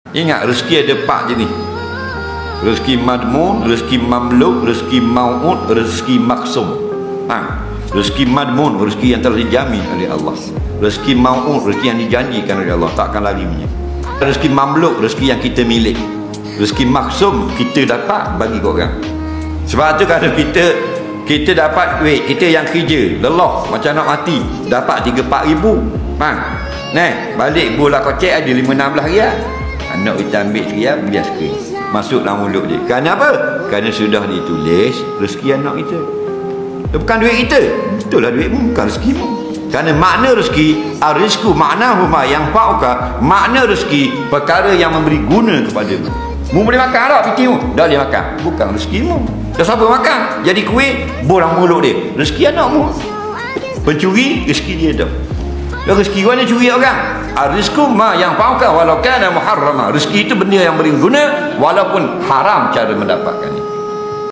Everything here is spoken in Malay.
Ingat, rezeki ada 4 jenis. Rezeki madmun, rezeki mamluk, rezeki mau'ud, rezeki maksum. Rezeki madmun, rezeki yang telah dijamin oleh Allah. Rezeki mau'ud, rezeki yang dijanjikan oleh Allah, takkan lari punya. Rezeki mamluk, rezeki yang kita milik. Rezeki maksum, kita dapat bagi korang. Sebab tu kalau kita dapat duit, kita yang kerja lelah macam nak mati, dapat 3-4 ribu, balik bola kocek ada 5-16 rial, anak kita ambil rial, biar skrin masuk dalam mulut dia. Kerana apa? Kerana sudah ditulis rezeki anak kita. Bukan duit kita, itulah duitmu, bukan rezekimu. Kerana makna rezeki, ar-rizqu ma'nahu ma yang fa'uka, makna rezeki perkara yang memberi guna kepadamu. Mu boleh makan tak piti mu? Dah boleh makan, bukan rezekimu. Dah siapa makan? Jadi kuih, bolang mulut dia, rezeki anakmu. Pencuri, rezeki dia dah. Dah rezeki mana curi orang? Ar-rizqu ma yang fa'uka walau kana muharrama. Rezeki itu benda yang beri guna walaupun haram cara mendapatkannya.